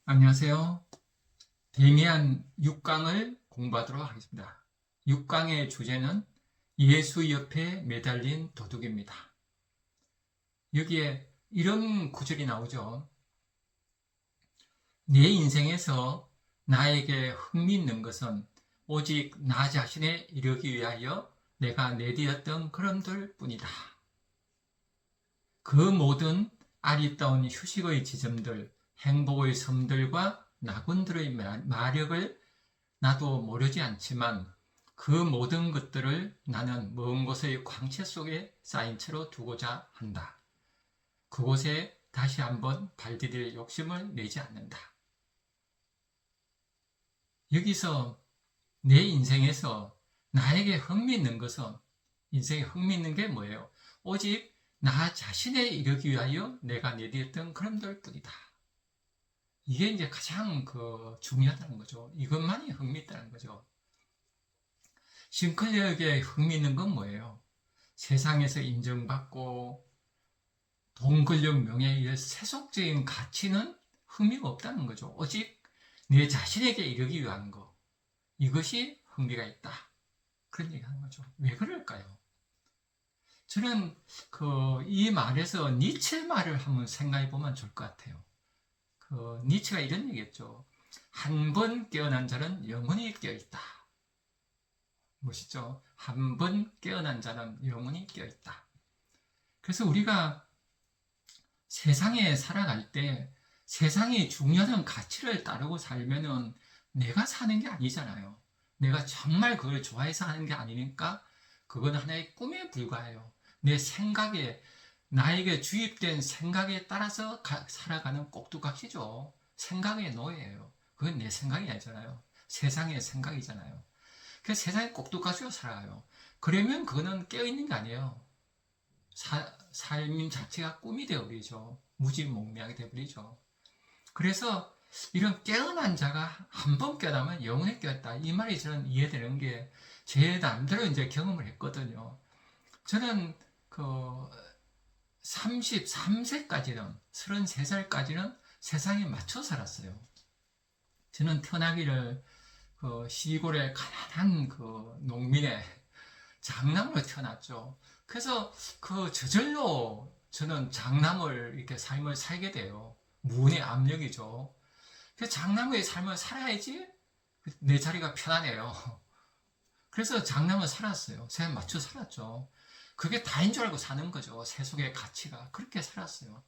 안녕하세요. 데미안 6강을 공부하도록 하겠습니다. 6강의 주제는 예수 옆에 매달린 도둑입니다. 여기에 이런 구절이 나오죠. 내 인생에서 나에게 흥미있는 것은 오직 나 자신에 이르기 위하여 내가 내디뎠던 걸음들 뿐이다. 그 모든 아리따운 휴식의 지점들, 행복의 섬들과 나군들의 마력을 나도 모르지 않지만 그 모든 것들을 나는 먼 곳의 광채 속에 쌓인 채로 두고자 한다. 그곳에 다시 한번 발디딜 욕심을 내지 않는다. 여기서 내 인생에서 나에게 흥미있는 것은, 인생에 흥미있는 게 뭐예요? 오직 나 자신에 이르기 위하여 내가 내디뎠던 걸음들 뿐이다. 이게 이제 가장 중요하다는 거죠. 이것만이 흥미있다는 거죠. 싱클리어에게 흥미있는 건 뭐예요? 세상에서 인정받고 돈, 권력, 명예에 의해 세속적인 가치는 흥미가 없다는 거죠. 오직 내 자신에게 이르기 위한 거, 이것이 흥미가 있다. 그런 얘기 하는 거죠. 왜 그럴까요? 저는 이 말에서 니체 말을 한번 생각해 보면 좋을 것 같아요. 니체가 이런 얘기했죠. 한 번 깨어난 자는 영원히 깨어있다. 멋있죠? 한 번 깨어난 자는 영원히 깨어있다. 그래서 우리가 세상에 살아갈 때 세상이 중요한 가치를 따르고 살면은 내가 사는 게 아니잖아요. 내가 정말 그걸 좋아해서 하는 게 아니니까 그건 하나의 꿈에 불과해요. 내 생각에, 나에게 주입된 생각에 따라서 살아가는 꼭두각시죠. 생각의 노예예요. 그건 내 생각이 아니잖아요. 세상의 생각이잖아요. 그래서 세상에 꼭두각시로 살아요. 그러면 그거는 깨어있는 게 아니에요. 삶 자체가 꿈이 되어버리죠. 무지몽매하게 되어버리죠. 그래서 이런 깨어난 자가 한 번 깨어나면 영원히 깨었다. 이 말이 저는 이해되는 게 제 남대로 이제 경험을 했거든요. 저는 33세까지는, 33살까지는 세상에 맞춰 살았어요. 저는 태어나기를 시골의 가난한 농민의 장남으로 태어났죠. 그래서 저절로 저는 장남을 이렇게 삶을 살게 돼요. 무은의 압력이죠. 그래서 장남의 삶을 살아야지 내 자리가 편하네요. 그래서 장남을 살았어요. 세상에 맞춰 살았죠. 그게 다인 줄 알고 사는 거죠. 세속의 가치가. 그렇게 살았어요.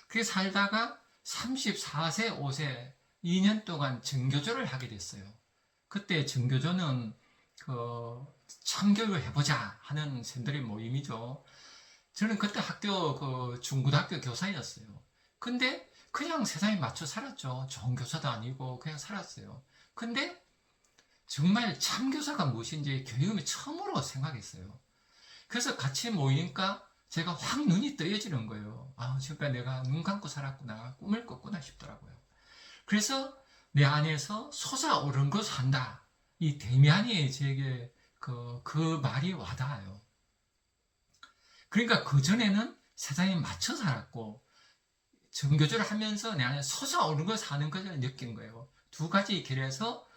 그렇게 살다가 34세, 5세, 2년 동안 정교조를 하게 됐어요. 그때 정교조는 참교육을 해보자 하는 샌들의 모임이죠. 저는 그때 중고등학교 교사였어요. 근데 그냥 세상에 맞춰 살았죠. 좋은 교사도 아니고 그냥 살았어요. 근데 정말 참교사가 무엇인지 교육을 처음으로 생각했어요. 그래서 같이 모이니까 제가 확 눈이 뜨여지는 거예요. 아, 지금까지 내가 눈 감고 살았구나, 꿈을 꿨구나 싶더라고요. 그래서 내 안에서 솟아오른 걸 산다. 이 데미안이 제게 그 말이 와닿아요. 그러니까 그전에는 세상에 맞춰 살았고, 정교조를 하면서 내 안에 솟아오른 걸 사는 것을 느낀 거예요. 두 가지 길에서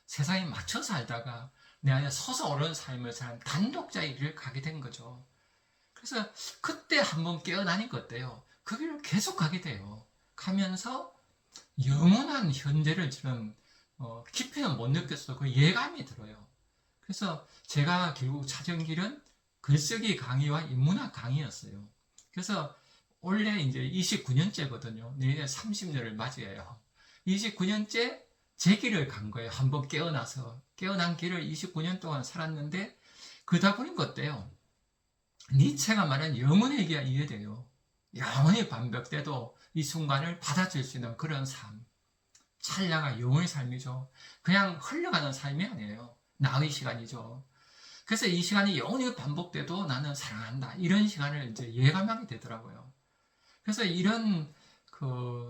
세상에 맞춰 살다가 내 안에 솟아오른 삶을 사는 단독자의 길을 가게 된 거죠. 그래서 그때 한번 깨어나니까 어때요? 그 길을 계속 가게 돼요. 가면서 영원한 현재를 저는 깊이는 못 느꼈어도 그 예감이 들어요. 그래서 제가 결국 찾은 길은 글쓰기 강의와 인문학 강의였어요. 그래서 올해 이제 29년째거든요. 내년에 30년을 맞이해요. 29년째 제 길을 간 거예요. 한번 깨어나서. 깨어난 길을 29년 동안 살았는데, 그러다 보니까 어때요? 니체가 말한 영혼의 얘기가 이해돼요. 영혼이 반복돼도 이 순간을 받아줄 수 있는 그런 삶. 찰나가 영혼의 삶이죠. 그냥 흘러가는 삶이 아니에요. 나의 시간이죠. 그래서 이 시간이 영원히 반복돼도 나는 사랑한다. 이런 시간을 이제 예감하게 되더라고요. 그래서 이런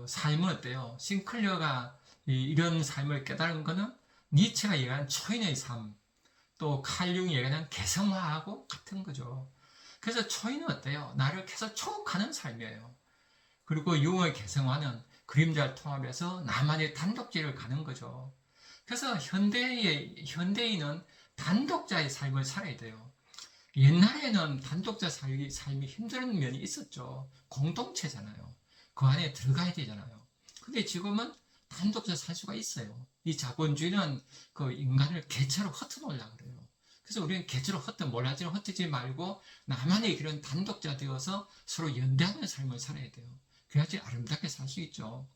삶은 어때요? 싱클리어가 이런 삶을 깨달은 거는 니체가 얘기하는 초인의 삶, 또 칼융이 얘기하는 개성화하고 같은 거죠. 그래서 초인은 어때요? 나를 계속 초록하는 삶이에요. 그리고 융의 개성화는 그림자를 통합해서 나만의 단독지를 가는 거죠. 그래서 현대인은 단독자의 삶을 살아야 돼요. 옛날에는 단독자 삶이 힘든 면이 있었죠. 공동체잖아요. 그 안에 들어가야 되잖아요. 근데 지금은 단독자 살 수가 있어요. 이 자본주의는 그 인간을 개체로 흩어놓으려고 그래요. 그래서 우리는 개체로 몰라지로 흩어지지 말고 나만의 그런 단독자 되어서 서로 연대하는 삶을 살아야 돼요. 그래야지 아름답게 살 수 있죠.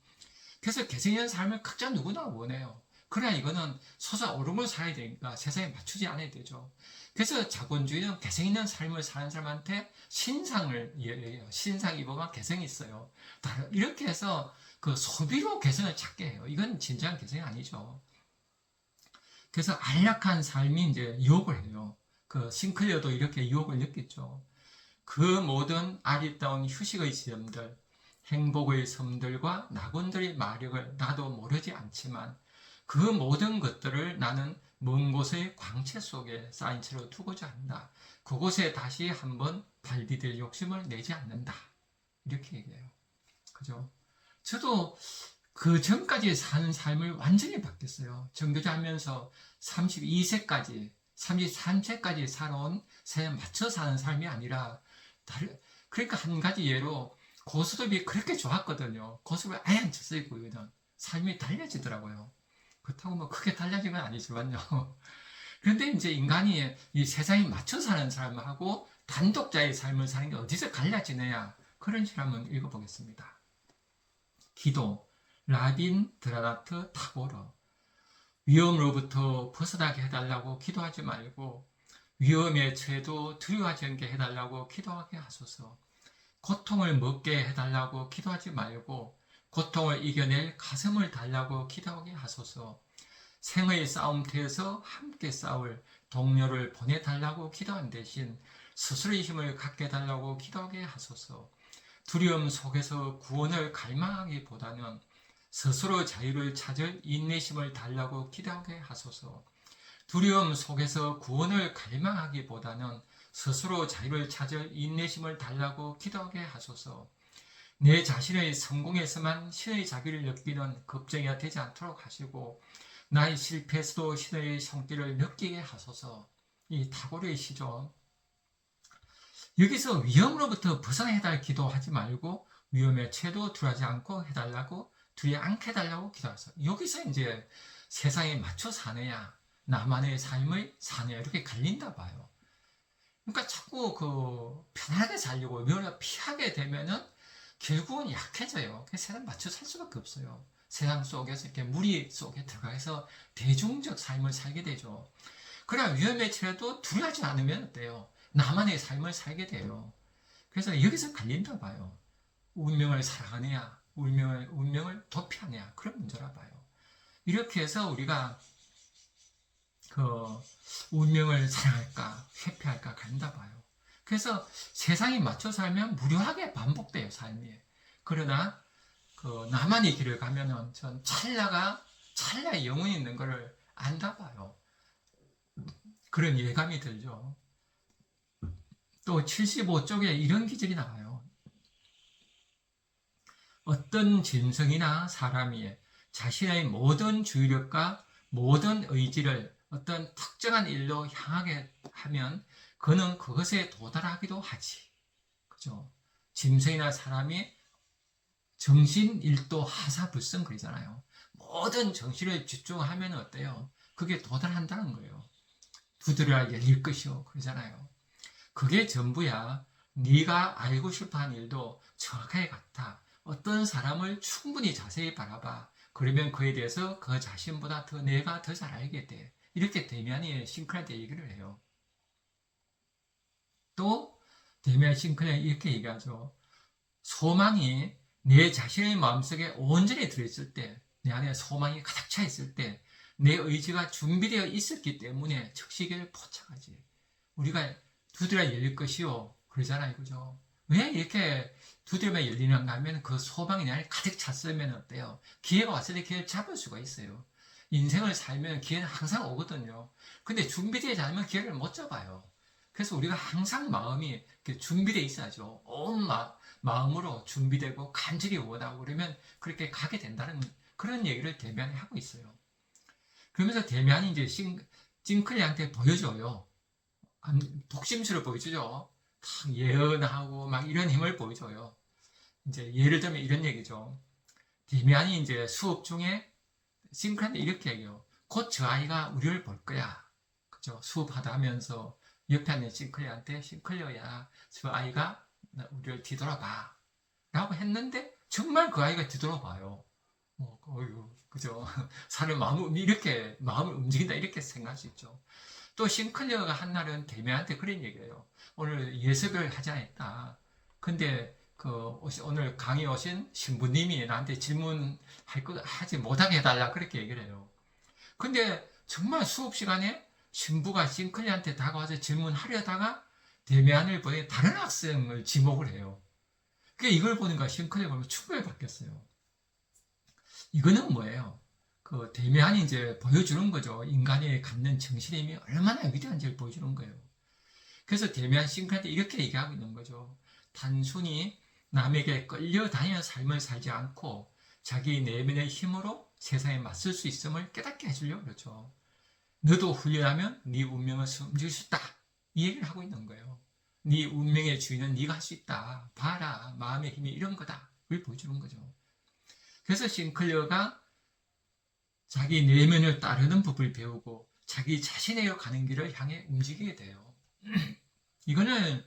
그래서 개성 있는 삶을 각자 누구나 원해요. 그래야 이거는 솟아오름을 살아야 되니까 세상에 맞추지 않아야 되죠. 그래서 자본주의는 개성 있는 삶을 사는 사람한테 신상을 얘기해요. 신상이 보면 개성이 있어요. 이렇게 해서 그 소비로 개성을 찾게 해요. 이건 진정한 개성이 아니죠. 그래서 안락한 삶이 이제 유혹을 해요. 그 싱클리어도 이렇게 유혹을 느꼈죠. 그 모든 아리따운 휴식의 지점들, 행복의 섬들과 낙원들의 마력을 나도 모르지 않지만 그 모든 것들을 나는 먼 곳의 광채 속에 쌓인 채로 두고자 한다. 그곳에 다시 한번 발디딜 욕심을 내지 않는다. 이렇게 얘기해요. 그죠? 저도 그 전까지 사는 삶을 완전히 바뀌었어요. 전교자 하면서 32세까지, 33세까지 살아온 삶에 맞춰 사는 삶이 아니라, 그러니까 한 가지 예로 고스톱이 그렇게 좋았거든요. 고스톱을 아예 안 쳤어요, 그거는. 삶이 달라지더라고요. 그렇다고 뭐 크게 달라진 건 아니지만요. 그런데 이제 인간이 이 세상에 맞춰 사는 사람하고 단독자의 삶을 사는 게 어디서 갈라지느냐. 그런 실 한번 읽어보겠습니다. 기도, 라빈 드라나트 타고르. 위험으로부터 벗어나게 해달라고 기도하지 말고 위험에 처해도 두려워하지 않게 해달라고 기도하게 하소서. 고통을 먹게 해달라고 기도하지 말고 고통을 이겨낼 가슴을 달라고 기도하게 하소서. 생의 싸움터에서 함께 싸울 동료를 보내달라고 기도한 대신 스스로의 힘을 갖게 해달라고 기도하게 하소서. 두려움 속에서 구원을 갈망하기보다는 스스로 자유를 찾을 인내심을 달라고 기도하게 하소서. 두려움 속에서 구원을 갈망하기보다는 스스로 자유를 찾을 인내심을 달라고 기도하게 하소서. 내 자신의 성공에서만 신의 자비를 느끼는 겁쟁이가 되지 않도록 하시고 나의 실패에서도 신의 손길을 느끼게 하소서. 이 타고르의 시죠. 여기서 위험으로부터 벗어나 해달 기도하지 말고 위험에 처해도 두려워하지 않고 해달라고 두려워 않게 해달라고 기도하세요. 여기서 이제 세상에 맞춰 사느냐 나만의 삶을 사느냐 이렇게 갈린다 봐요. 그러니까 자꾸 그 편하게 살려고 위험을 피하게 되면은 결국은 약해져요. 세상 맞춰 살 수밖에 없어요. 세상 속에서 이렇게 무리 속에 들어가서 대중적 삶을 살게 되죠. 그러나 위험에 처해도 두려워하지 않으면 어때요? 나만의 삶을 살게 돼요. 그래서 여기서 갈린다 봐요. 운명을 사랑하느냐, 운명을 도피하느냐, 그런 문제라 봐요. 이렇게 해서 우리가 그 운명을 사랑할까, 회피할까 간다 봐요. 그래서 세상에 맞춰 살면 무료하게 반복돼요, 삶이. 그러나 그 나만의 길을 가면은 전 찰나의 영혼이 있는 것을 안다 봐요. 그런 예감이 들죠. 또 75쪽에 이런 기질이 나와요. 어떤 짐승이나 사람이 자신의 모든 주의력과 모든 의지를 어떤 특정한 일로 향하게 하면 그는 그것에 도달하기도 하지. 그죠? 짐승이나 사람이 정신일도 하사불성 그러잖아요. 모든 정신을 집중하면 어때요? 그게 도달한다는 거예요. 두드려야 열릴 것이요. 그러잖아요. 그게 전부야. 네가 알고 싶어하는 일도 정확하게 같아. 어떤 사람을 충분히 자세히 바라봐. 그러면 그에 대해서 그 자신보다 내가 더 잘 알게 돼. 이렇게 데미안이 싱클한테 얘기를 해요. 또 데미안 싱클이 이렇게 얘기하죠. 소망이 내 자신의 마음속에 온전히 들어있을 때, 내 안에 소망이 가득 차 있을 때, 내 의지가 준비되어 있었기 때문에 적시기를 포착하지. 우리가 두드려 열릴 것이요. 그러잖아요. 그죠? 왜 이렇게 두드리면 열리는가 하면 그 소망이 내 안에 가득 찼으면 어때요? 기회가 왔을 때 기회를 잡을 수가 있어요. 인생을 살면 기회는 항상 오거든요. 근데 준비되지 않으면 기회를 못 잡아요. 그래서 우리가 항상 마음이 준비되어 있어야죠. 마음으로 준비되고 간절히 원하고 그러면 그렇게 가게 된다는 그런 얘기를 대면이 하고 있어요. 그러면서 대면이 이제 싱클리한테 보여줘요. 독심술을 보여주죠. 탁 예언하고 막 이런 힘을 보여줘요. 이제 예를 들면 이런 얘기죠. 데미안이 이제 수업 중에 싱클한테 이렇게 얘기해요. 곧 저 아이가 우리를 볼 거야. 그죠? 수업하다 하면서 옆에 앉는 싱클리한테 싱클리어야, 저 아이가 우리를 뒤돌아봐. 라고 했는데 정말 그 아이가 뒤돌아봐요. 어휴, 그죠? 사람 마음을 움직인다 이렇게 생각할 수 있죠. 또 싱클리어가 한날은 데미안한테 그런 얘기해요. 오늘 예습을 하지 않았다. 근데 오늘 강의 오신 신부님이 나한테 하지 못하게 해달라 그렇게 얘기를 해요. 근데 정말 수업 시간에 신부가 싱클리한테 다가와서 질문하려다가 데미안을 보내 다른 학생을 지목을 해요. 이걸 보니까 싱클리가 보면 충격을 받겠어요. 이거는 뭐예요? 데미안이 이제 보여주는 거죠. 인간이 갖는 정신의 힘이 얼마나 위대한지를 보여주는 거예요. 그래서 데미안 싱클한테 이렇게 얘기하고 있는 거죠. 단순히 남에게 끌려다니는 삶을 살지 않고 자기 내면의 힘으로 세상에 맞설 수 있음을 깨닫게 해주려고 그러죠. 너도 훈련하면 네 운명을 숨길 수 있다. 이 얘기를 하고 있는 거예요. 네 운명의 주인은 네가 할 수 있다. 봐라. 마음의 힘이 이런 거다. 그걸 보여주는 거죠. 그래서 싱클리어가 자기 내면을 따르는 법을 배우고 자기 자신의 가는 길을 향해 움직이게 돼요. 이거는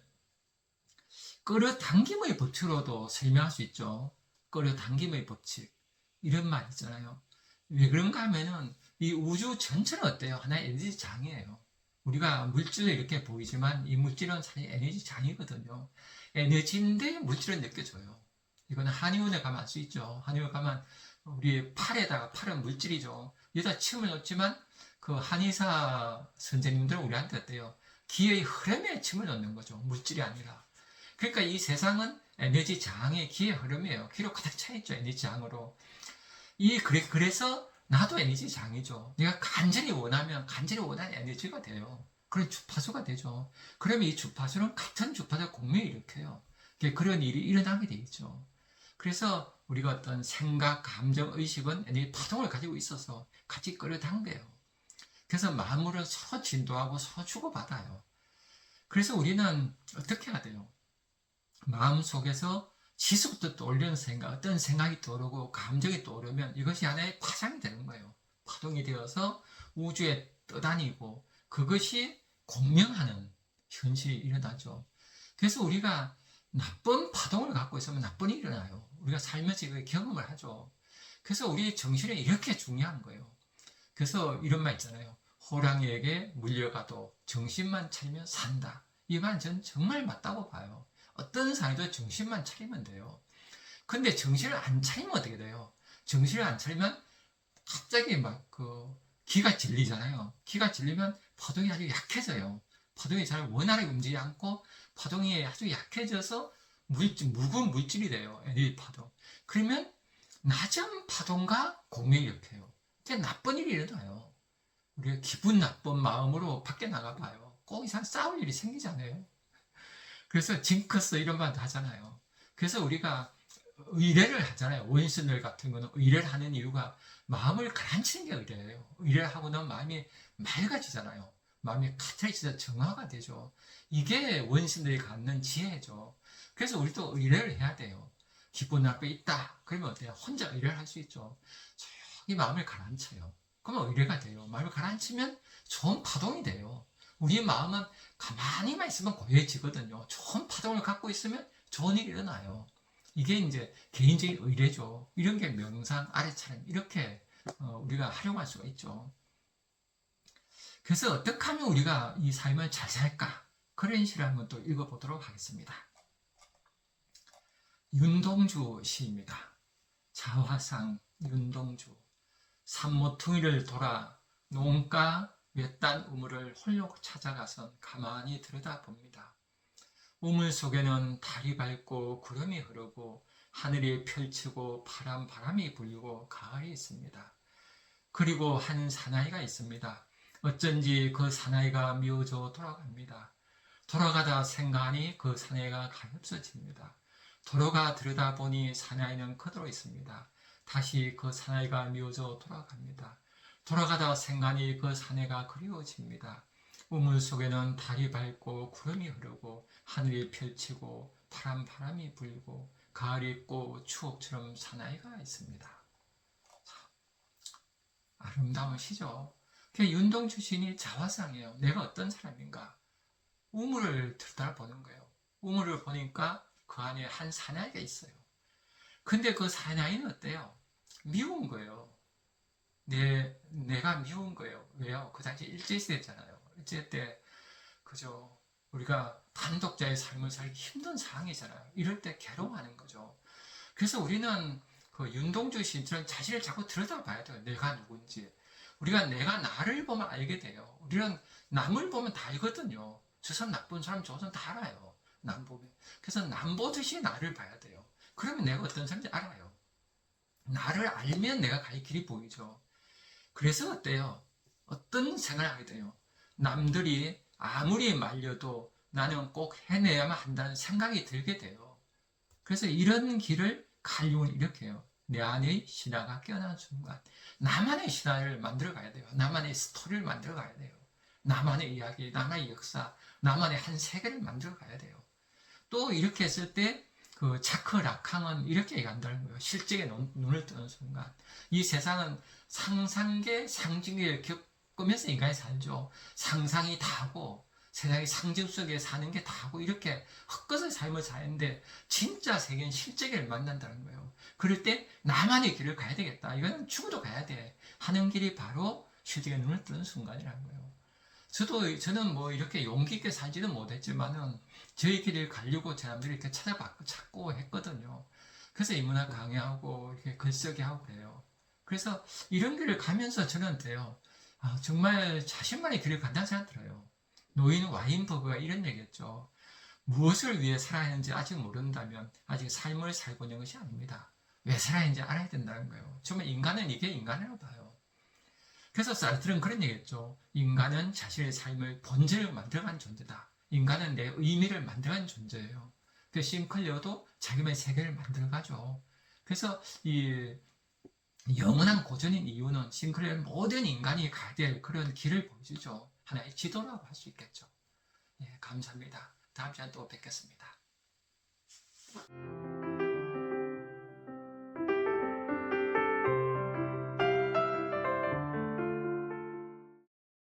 끌어당김의 법칙으로도 설명할 수 있죠. 끌어당김의 법칙. 이런 말 있잖아요. 왜 그런가 하면은 이 우주 전체는 어때요? 하나의 에너지 장이에요. 우리가 물질을 이렇게 보이지만 이 물질은 사실 에너지 장이거든요. 에너지인데 물질은 느껴져요. 이거는 한의원에 가면 알 수 있죠. 한의원 가면 우리 팔은 물질이죠. 여기다 침을 넣지만 그 한의사 선생님들은 우리한테 어때요? 기의 흐름에 침을 넣는 거죠. 물질이 아니라. 그러니까 이 세상은 에너지 장의 기의 흐름이에요. 기로 가득 차있죠. 에너지 장으로. 그래서 나도 에너지 장이죠. 내가 간절히 원하는 에너지가 돼요. 그런 주파수가 되죠. 그러면 이 주파수는 같은 주파수 공명을 일으켜요. 그런 일이 일어나게 돼 있죠. 그래서 우리가 어떤 생각, 감정, 의식은 에너지 파동을 가지고 있어서 같이 끌어당겨요. 그래서 만물은 서로 진도하고 서로 주고받아요. 그래서 우리는 어떻게 해야 돼요? 마음속에서 지수부터 떠오르는 어떤 생각이 떠오르고 감정이 떠오르면 이것이 하나의 파장이 되는 거예요. 파동이 되어서 우주에 떠다니고 그것이 공명하는 현실이 일어나죠. 그래서 우리가 나쁜 파동을 갖고 있으면 나쁜 일이 일어나요. 우리가 살면서 이걸 경험을 하죠. 그래서 우리 정신이 이렇게 중요한 거예요. 그래서 이런 말 있잖아요. 호랑이에게 물려가도 정신만 차리면 산다. 이 말은 저는 정말 맞다고 봐요. 어떤 사람도 정신만 차리면 돼요. 근데 정신을 안 차리면 어떻게 돼요? 정신을 안 차리면 갑자기 기가 질리잖아요. 기가 질리면 파동이 아주 약해져요. 파동이 잘 원활하게 움직이지 않고 파동이 아주 약해져서 무거운 물질이 돼요. 에너지 파동. 그러면 낮은 파동과 공명이 일으켜요. 나쁜 일이 일어나요. 우리가 기분 나쁜 마음으로 밖에 나가봐요. 꼭 이상 싸울 일이 생기잖아요. 그래서 징크스 이런 말도 하잖아요. 그래서 우리가 의뢰를 하잖아요. 원신들 같은 거는 의뢰를 하는 이유가 마음을 가라앉히는 게 의뢰예요. 의뢰를 하고 나면 마음이 맑아지잖아요. 마음이 카탈리스가 정화가 되죠. 이게 원신들이 갖는 지혜죠. 그래서 우리도 의뢰를 해야 돼요. 기분 나쁘게 있다. 그러면 어때요? 혼자 의뢰를 할 수 있죠. 조용히 마음을 가라앉혀요. 그러면 의뢰가 돼요. 마음을 가라앉히면 좋은 파동이 돼요. 우리 마음은 가만히만 있으면 고요해지거든요. 좋은 파동을 갖고 있으면 좋은 일이 일어나요. 이게 이제 개인적인 의뢰죠. 이런 게 명상, 아래차림 이렇게 우리가 활용할 수가 있죠. 그래서 어떻게 하면 우리가 이 삶을 잘 살까? 그런 시를 한번 또 읽어보도록 하겠습니다. 윤동주 시입니다. 자화상 윤동주. 산모퉁이를 돌아 농가 외딴 우물을 홀로 찾아가선 가만히 들여다봅니다. 우물 속에는 달이 밝고 구름이 흐르고 하늘이 펼치고 바람이 불고 가을이 있습니다. 그리고 한 사나이가 있습니다. 어쩐지 그 사나이가 미워져 돌아갑니다. 돌아가다 생각하니 그 사나이가 가엾어집니다. 도로가 들여다보니 사나이는 그대로 있습니다. 다시 그 사나이가 미워져 돌아갑니다. 돌아가다 생각이 그 사내가 그리워집니다. 우물 속에는 달이 밝고 구름이 흐르고 하늘이 펼치고 파란 바람이 불고 가을이 있고 추억처럼 사나이가 있습니다. 아름다운 시죠. 윤동주 시인이 자화상이에요. 내가 어떤 사람인가? 우물을 들여다보는 거예요. 우물을 보니까 그 안에 한 사나이가 있어요. 근데 그 사나이는 어때요? 미운 거예요. 내가 미운 거예요. 왜요? 그 당시 일제시대잖아요. 일제 때, 그죠? 우리가 단독자의 삶을 살기 힘든 상황이잖아요. 이럴 때 괴로워하는 거죠. 그래서 우리는 그 윤동주 시인처럼 자신을 자꾸 들여다봐야 돼요. 내가 누군지. 우리가 내가 나를 보면 알게 돼요. 우리는 남을 보면 다 알거든요. 저 사람 나쁜 사람, 저 사람 다 알아요. 남 보면. 그래서 남 보듯이 나를 봐야 돼요. 그러면 내가 어떤 사람인지 알아요. 나를 알면 내가 갈 길이 보이죠. 그래서 어때요? 어떤 생각을 하게 돼요? 남들이 아무리 말려도 나는 꼭 해내야만 한다는 생각이 들게 돼요. 그래서 이런 길을 가려고 이렇게 해요. 내 안의 신화가 깨어나는 순간 나만의 신화를 만들어 가야 돼요. 나만의 스토리를 만들어 가야 돼요. 나만의 이야기, 나만의 역사, 나만의 한 세계를 만들어 가야 돼요. 또 이렇게 했을 때 그 자크 라캉은 이렇게 얘기한다는 거예요. 실제에 눈을 뜨는 순간 이 세상은 상상계, 상징계를 겪으면서 인간이 살죠. 상상이 다고 세상의 상징 속에 사는 게 다고 이렇게 헛것의 삶을 사는데 진짜 세계는 실제계를 만난다는 거예요. 그럴 때 나만의 길을 가야 되겠다. 이건 죽어도 가야 돼. 하는 길이 바로 실제에 눈을 뜨는 순간이라는 거예요. 저는 뭐 이렇게 용기 있게 살지는 못했지만은 저희 길을 가려고 사람들이 이렇게 찾고 했거든요. 그래서 인문학 강의하고 이렇게 글쓰기 하고 그래요. 그래서 이런 길을 가면서 저는 돼요. 정말 자신만의 길을 간다는 생각 들어요. 노인 와인버그가 이런 얘기했죠. 무엇을 위해 살아야 하는지 아직 모른다면 아직 삶을 살고 있는 것이 아닙니다. 왜 살아야 하는지 알아야 된다는 거예요. 정말 인간은 이게 인간이라고 봐요. 그래서 사르트르는 그런 얘기했죠. 인간은 자신의 삶을 본질을 만들어가는 존재다. 인간은 내 의미를 만들어가는 존재예요. 그 싱클리어도 자기만의 세계를 만들어가죠. 그래서 이 영원한 고전인 이유는 싱클리어는 모든 인간이 가야 될 그런 길을 보여주죠. 하나의 지도라고 할 수 있겠죠. 예, 감사합니다. 다음 시간에 또 뵙겠습니다.